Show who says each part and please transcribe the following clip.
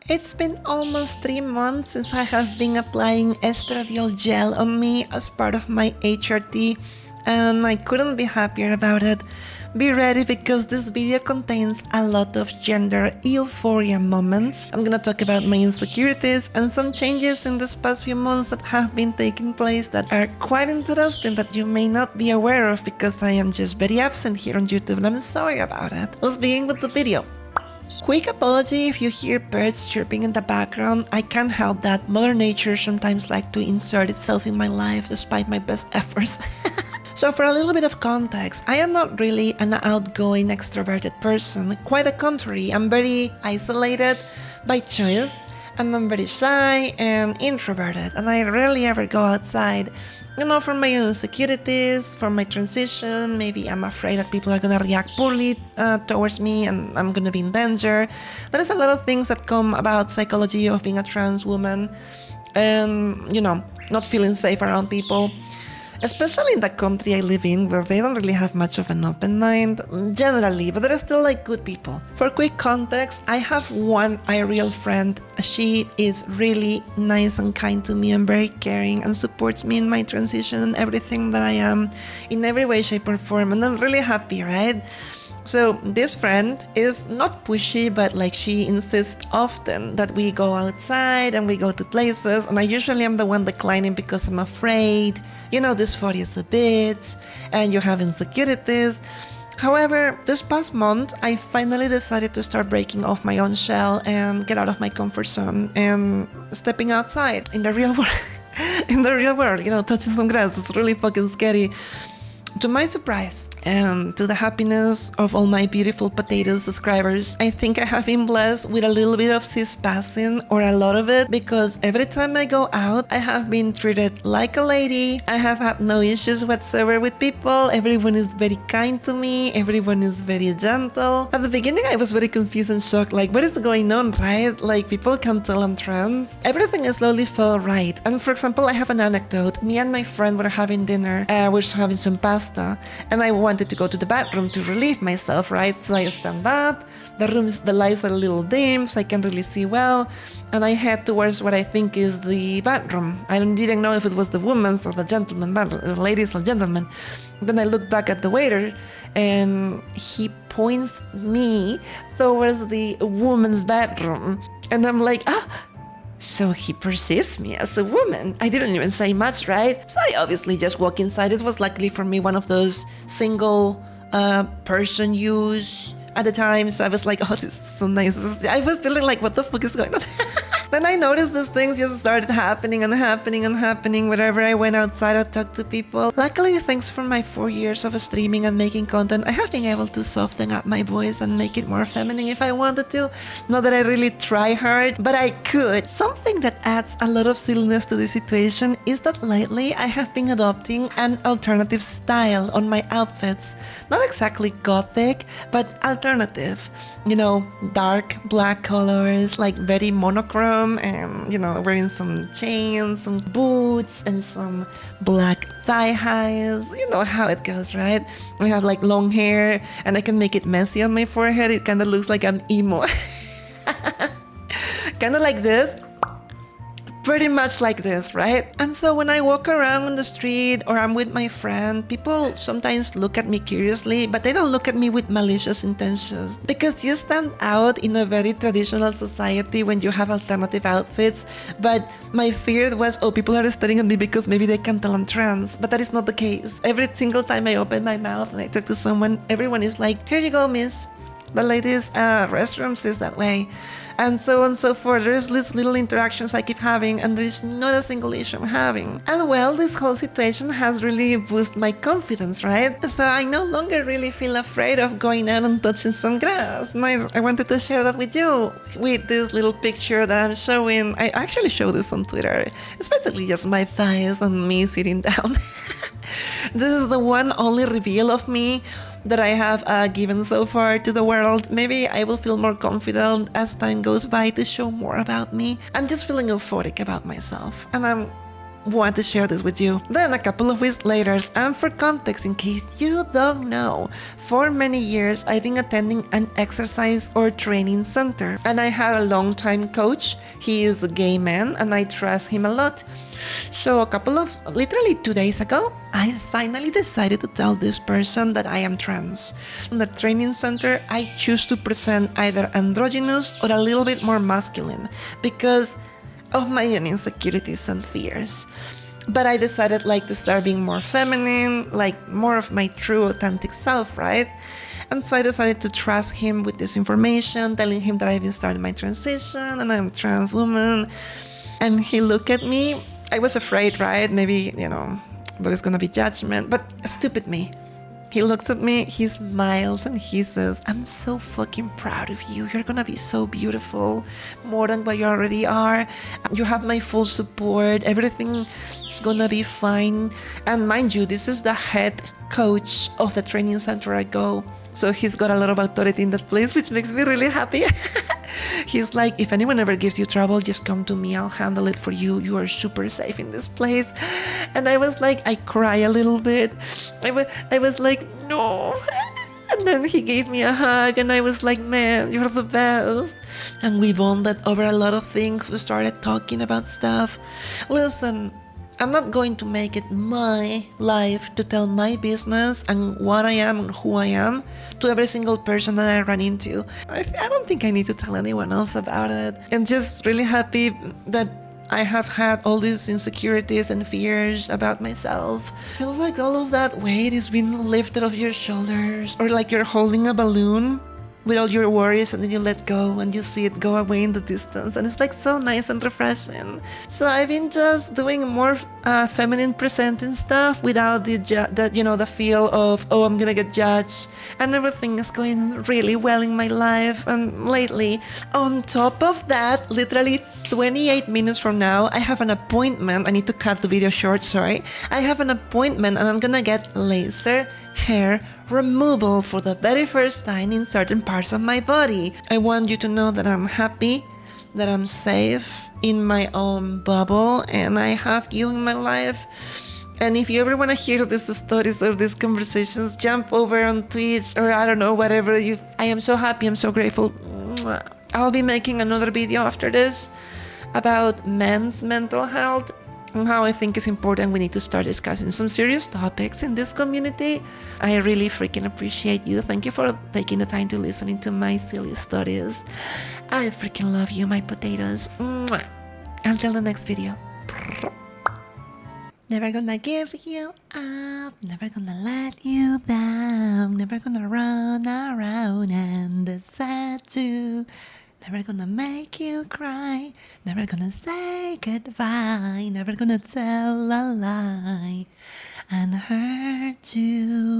Speaker 1: It's been almost 3 months since I have been applying estradiol gel on me as part of my HRT, and I couldn't be happier about it. Be ready because this video contains a lot of gender euphoria moments. I'm gonna talk about my insecurities and some changes in these past few months that have been taking place that are quite interesting that you may not be aware of because I am just very absent here on YouTube and I'm sorry about it. Let's begin with the video. Quick apology if you hear birds chirping in the background. I can't help that. Mother Nature sometimes likes to insert itself in my life despite my best efforts. So for a little bit of context, I am not really an outgoing extroverted person. Quite the contrary, I'm very isolated by choice and I'm very shy and introverted and I rarely ever go outside. You know, for my insecurities, for my transition, maybe I'm afraid that people are gonna react poorly towards me and I'm gonna be in danger. There is a lot of things that come about psychology of being a trans woman and, you know, not feeling safe around people. Especially in the country I live in, where they don't really have much of an open mind, generally, but there are still like good people. For quick context, I have one real friend. She is really nice and kind to me and very caring and supports me in my transition and everything that I am, in every way, shape or form, and I'm really happy, right? So this friend is not pushy, but like she insists often that we go outside and we go to places, and I usually am the one declining because I'm afraid. You know, dysphoria is a bitch and you have insecurities. However, this past month, I finally decided to start breaking off my own shell and get out of my comfort zone and stepping outside in the real world. In the real world, you know, touching some grass. It's really fucking scary. To my surprise and to the happiness of all my beautiful potato subscribers, I think I have been blessed with a little bit of cis passing, or a lot of it, because every time I go out, I have been treated like a lady. I have had no issues whatsoever with people. Everyone is very kind to me. Everyone is very gentle. At the beginning, I was very confused and shocked, like, what is going on, right? Like, people can't tell I'm trans. Everything slowly felt right. And for example, I have an anecdote. Me and my friend were having dinner. We were having some pasta. And I wanted to go to the bathroom to relieve myself, right? So I stand up, the lights are a little dim, so I can't really see well, and I head towards what I think is the bathroom. I didn't know if it was the women's or the gentleman bathroom, ladies or gentlemen. Then I look back at the waiter, and he points me towards the woman's bathroom, and I'm like, so he perceives me as a woman. I didn't even say much, right? So I obviously just walk inside. It was luckily for me one of those single person use at the time. So I was like, oh, this is so nice. I was feeling like, what the fuck is going on? Then I noticed these things just started happening and happening and happening. Whenever I went outside, I talked to people. Luckily, thanks for my 4 years of streaming and making content, I have been able to soften up my voice and make it more feminine if I wanted to. Not that I really try hard, but I could. Something that adds a lot of silliness to the situation is that lately I have been adopting an alternative style on my outfits. Not exactly gothic, but alternative. You know, dark black colors, like very monochrome, and, you know, wearing some chains, some boots, and some black thigh highs. You know how it goes, right? I have like long hair, and I can make it messy on my forehead. It kind of looks like I'm emo. Kind of like this. Pretty much like this, right? And so when I walk around on the street or I'm with my friend, people sometimes look at me curiously, but they don't look at me with malicious intentions. Because you stand out in a very traditional society when you have alternative outfits. But my fear was, oh, people are staring at me because maybe they can tell I'm trans. But that is not the case. Every single time I open my mouth and I talk to someone, everyone is like, here you go, miss. The ladies' restrooms is that way. And so on and so forth. There's these little interactions I keep having, and there is not a single issue I'm having. And well, this whole situation has really boosted my confidence, right? So I no longer really feel afraid of going out and touching some grass. And I wanted to share that with you, with this little picture that I'm showing. I actually show this on Twitter. It's basically just my thighs and me sitting down. This is the one only reveal of me that I have given so far to the world. Maybe I will feel more confident as time goes by to show more about me. I'm just feeling euphoric about myself, and I'm want to share this with you. Then a couple of weeks later, and for context, in case you don't know, for many years I've been attending an exercise or training center, and I had a long-time coach. He is a gay man and I trust him a lot. So literally 2 days ago, I finally decided to tell this person that I am trans. In the training center, I choose to present either androgynous or a little bit more masculine because of my own insecurities and fears. But I decided to start being more feminine, more of my true authentic self, right? And so I decided to trust him with this information, telling him that I've been starting my transition and I'm a trans woman. And he looked at me. I was afraid, right? Maybe, there's gonna be judgment, but stupid me. He looks at me, he smiles, and he says, I'm so fucking proud of you. You're gonna be so beautiful, more than what you already are. You have my full support. Everything is gonna be fine. And mind you, this is the head coach of the training center I go. So he's got a lot of authority in that place, which makes me really happy. He's like, if anyone ever gives you trouble, just come to me. I'll handle it for you. You are super safe in this place. And I was like, I cry a little bit. I was like, no. And then he gave me a hug and I was like, man, you're the best. And we bonded over a lot of things. We started talking about stuff. Listen, I'm not going to make it my life to tell my business and what I am and who I am to every single person that I run into. I don't think I need to tell anyone else about it. I'm just really happy that I have had all these insecurities and fears about myself. Feels like all of that weight is being lifted off your shoulders, or like you're holding a balloon with all your worries and then you let go and you see it go away in the distance, and it's like so nice and refreshing. So I've been just doing more feminine presenting stuff without the feel of, oh, I'm gonna get judged, and everything is going really well in my life. And lately, on top of that, literally 28 minutes from now, I have an appointment. I need to cut the video short, sorry. I have an appointment and I'm gonna get laser hair removal for the very first time in certain parts of my body. I want you to know that I'm happy, that I'm safe in my own bubble, and I have you in my life. And if you ever want to hear these stories of these conversations, jump over on Twitch or I don't know, whatever you. I am so happy, I'm so grateful. I'll be making another video after this about men's mental health and how I think it's important we need to start discussing some serious topics in this community. I really freaking appreciate you. Thank you for taking the time to listen to my silly stories. I freaking love you, my potatoes. Mwah. Until the next video. Never gonna give you up, never gonna let you down, never gonna run around and desert you. Never gonna make you cry, never gonna say goodbye, never gonna tell a lie and hurt you.